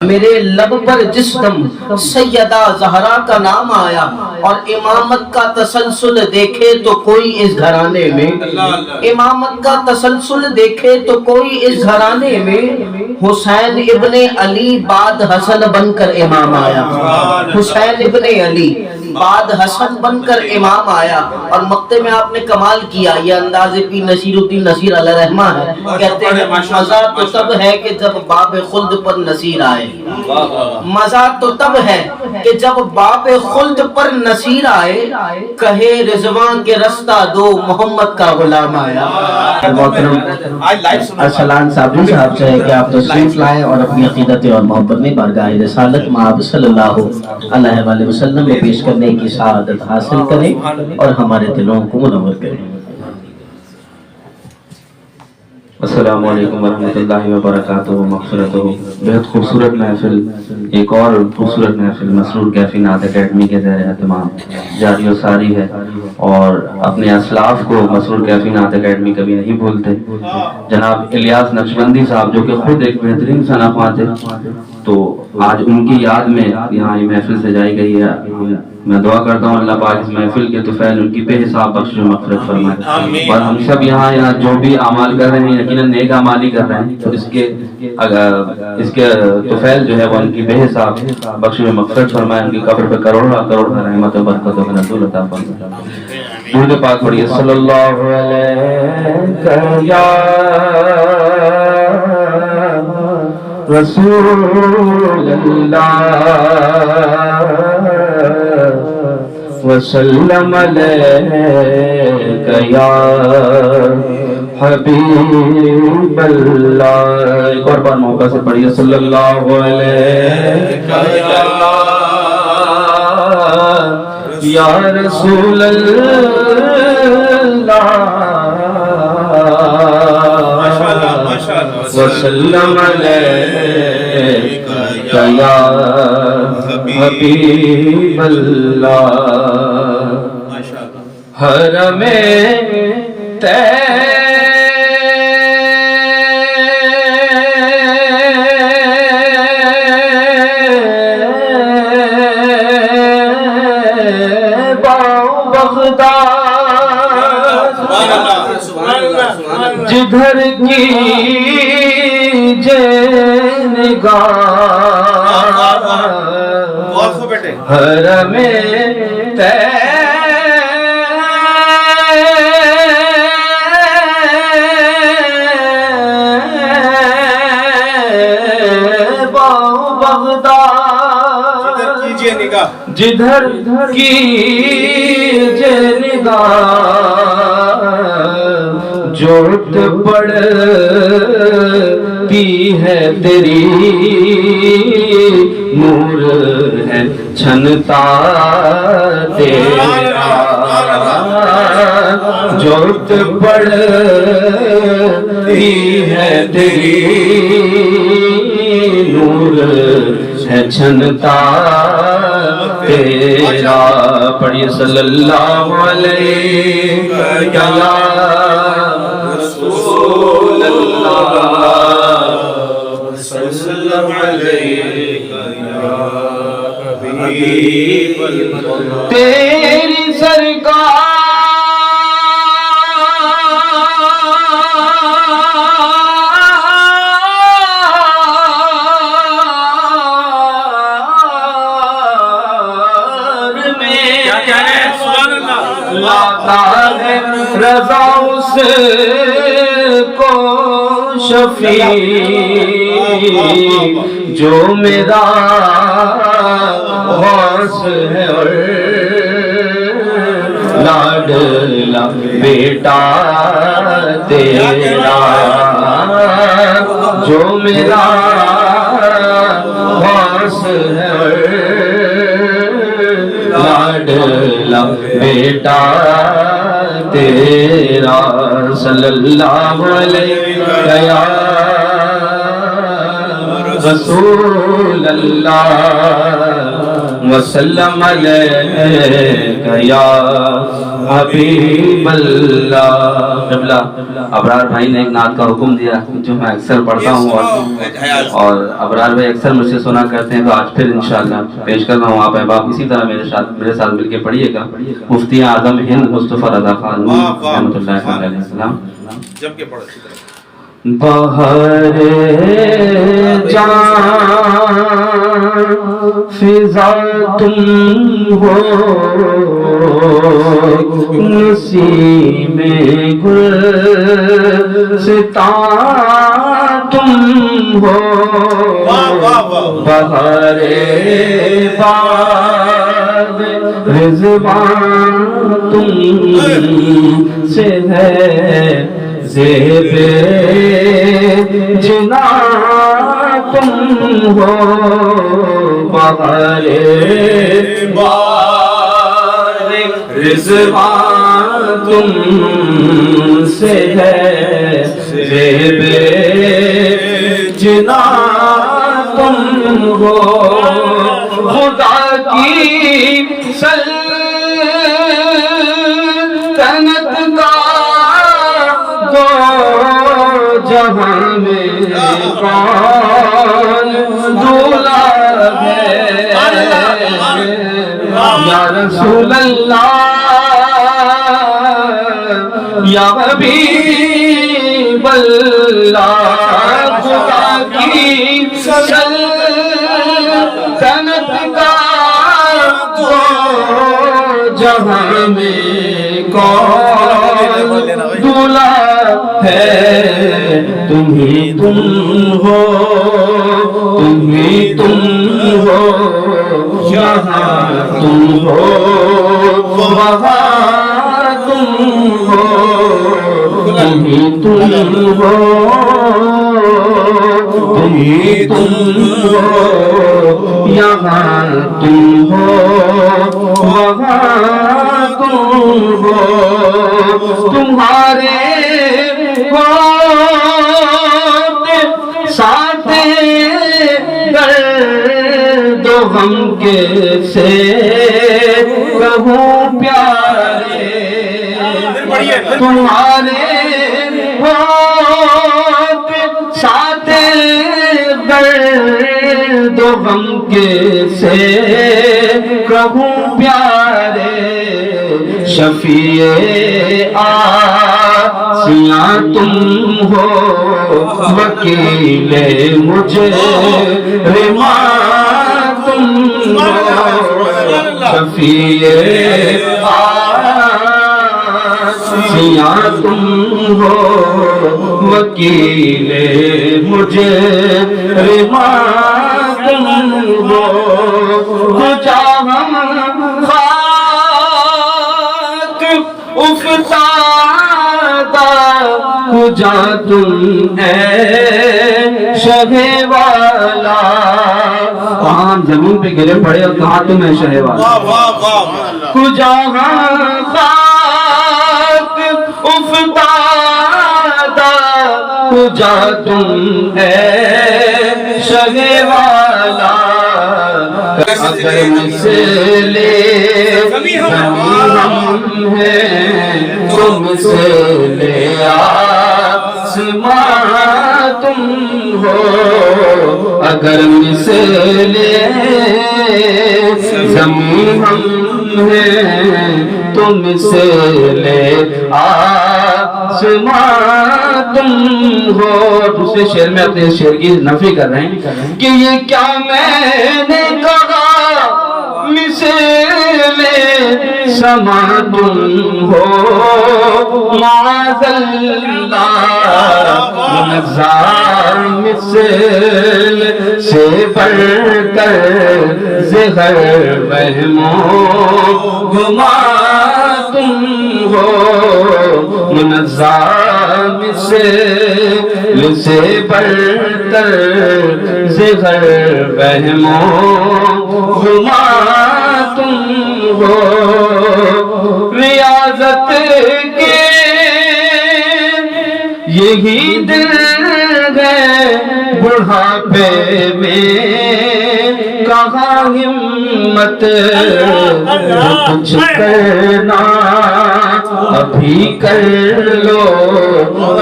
میرے لب پر جس دم سیدہ زہرا کا نام آیا اور امامت کا تسلسل دیکھے تو کوئی اس گھرانے میں امامت کا تسلسل دیکھے تو کوئی اس گھرانے میں حسین ابن علی بعد حسن بن کر امام آیا حسین ابن علی بعد حسن بن کر امام آیا اور مقطع میں آپ نے کمال کیا یہ انداز پی نصیر الدین نصیر علیہ رحمہ ہے کہتے ہیں مزہ تو تب ہے کہ جب باب خلد پر نصیر آئے مزہ تو تب ہے کہ جب باب خلد پر نصیر آئے کہے رضوان کے رستہ دو محمد کا غلام آیا محترم ارسلان صابری صاحب سے ہے کہ آپ تشریف لائیں اور اپنی عقیدت اور محبت میں بارگاہ رسالت مآب صلی اللہ علیہ وآلہ وسلم میں پیش کرنے کی سعادت حاصل کریں اور ہمارے دلوں کو منور کریں۔ السلام علیکم ورحمۃ اللہ وبرکاتہ مغفرتہ۔ بہت خوبصورت محفل، ایک اور خوبصورت محفل مسرور کیفی نعت اکیڈمی کے زیر اہتمام جاری و ساری ہے، اور اپنے اسلاف کو مسرور کیفی نعت اکیڈمی کبھی نہیں بھولتے۔ جناب الیاس نقشبندی صاحب جو کہ خود ایک بہترین ثنا خواں تھے، تو آج ان کی یاد میں یہاں یہ محفل سجائی گئی ہے۔ میں دعا کرتا ہوں اللہ پاک اس محفل کے طفیل ان کی بے حساب بخش و مغفرت فرمائے، اور ہم سب یہاں جو بھی اعمال کر رہے ہیں یقیناً نیک اعمال ہی کر رہے ہیں، تو اس کے طفیل جو ہے وہ ان کی بے حساب بخش و مغفرت فرمائے، ان کی قبر پہ کروڑ کروڑ رحمت و برکت و نزول عطا فرمائے۔ درود پاک پڑھیے صلی اللہ علیہ یا رسول اللہ وسلم علیک یا حبیب اللہ۔ ایک اور بار موقع سے پڑھیے صلی اللہ علیہ یا رسول اللہ وسلم علیک یا حبیب اللہ۔ حرم جدھر کی حرم جدھر کیجئے نگاہ جوت پڑتی ہے تیری نور ہے چھنتا تیرا جوت پڑتی ہے تیری نور ہے چھنتا تیرا۔ پڑھیے صلی اللہ علیہ یا رسول اللہ وسلم علیہ یا حبیب اللہ۔ تیری سرکار رضا اس کو شفیع جو میرا غوث ہے اور لاڈلا بیٹا تیرا جو میرا غوث ہے اور لاڈلا بیٹا تیرا صلی اللہ علیہ یا رسول اللہ وسلم علیک یا حبیب اللہ۔ قبلہ ابرار بھائی نے ایک نعت کا حکم دیا جو میں اکثر پڑھتا ہوں اور ابرار بھائی اکثر مجھ سے سنا کرتے ہیں، تو آج پھر انشاءاللہ پیش کر رہا ہوں۔ آپ احباب اسی طرح میرے ساتھ مل کے پڑھیے گا۔ مفتی اعظم ہند مصطفیٰ رضا خان رحمۃ اللہ علیہ السلام۔ جب کے پڑھو اسی طرح۔ بہر جان فضا تم ہو، نسیم گلستان تم ہو، بہر باد رضوان تم سے ہے، زیب جنا تم ہو، بہر باد رضوان تم سے ہے، زیب جنا تم ہو، خدا کی سلطنت کا دو جہاں میں کون دولا ہے، یا رسول اللہ یا حبیب اللہ، خدا کی سلطنت کا دو جہاں میں کون دولا ہے، تم ہی تم ہو، تم ہی تم ہو، یہاں تم ہو، وہاں تم ہو، تم ہی تم ہو، تم ہی تم ہو، یہاں تم ہو، وہاں تم ہو، تمہارے ساتھ درد و غم کے سے کہوں پیارے، تمہارے ساتھ درد و غم کے سے کہوں پیارے، شفیع آسیاں تم ہو، وکیل مجرمان تم ہو، شفیع آسیاں تم ہو، وکیل مجرمان تم ہو، جہاں افتادہ کجا تم ہے شہ والا، کہاں زمین پہ گرے پڑے اور کہاں تم ہے شہ والا، کجا خاک افتادہ کجا تم ہے شہ والا، اگر مسئلے ہم ہیں تم سے لے آسمان تم ہو، اگر مسئلے زمین ہم ہیں تم سے لے آسمان تم ہو۔ دوسرے شعر میں اپنے شعر کی نفی کر رہے ہیں کہ یہ کیا میں نے کہا مثل سما تم ہو، معاذ اللہ منزہ مثل سے بڑھ کر زہر وہم و گما تم ہو، منزہ مثل سے بڑھ کر زہر وہم و گما تم ہو، ریاضت کے یہی دل ہے بڑھاپے میں کہا ہمت جو کچھ کرنا ابھی کر لو،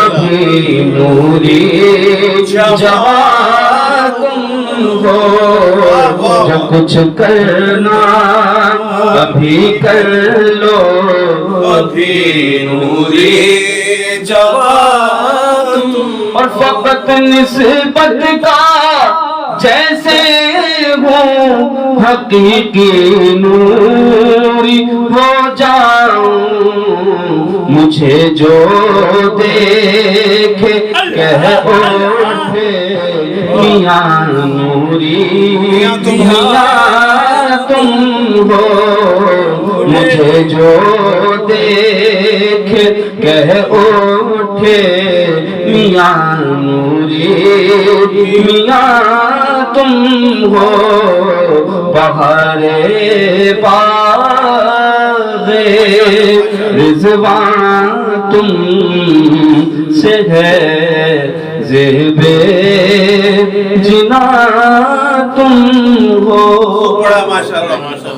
ابھی نوری جوان تم ہو، جو کچھ کرنا ابھی کر لو، ابھی نوری جوان تم۔ اور فقط نسبت کا جیسے ہوں حقیقی نوری ہو جاؤں، مجھے جو دیکھے کہہ اٹھے میاں نوری، میاں تم ہو، مجھے جو دیکھے کہہ اٹھے میاں نوری، میاں تم ہو، بہار باغ رضوان تم سے ہے، زیب جناں تم ہو۔ بڑا ماشاءاللہ ماشاءاللہ۔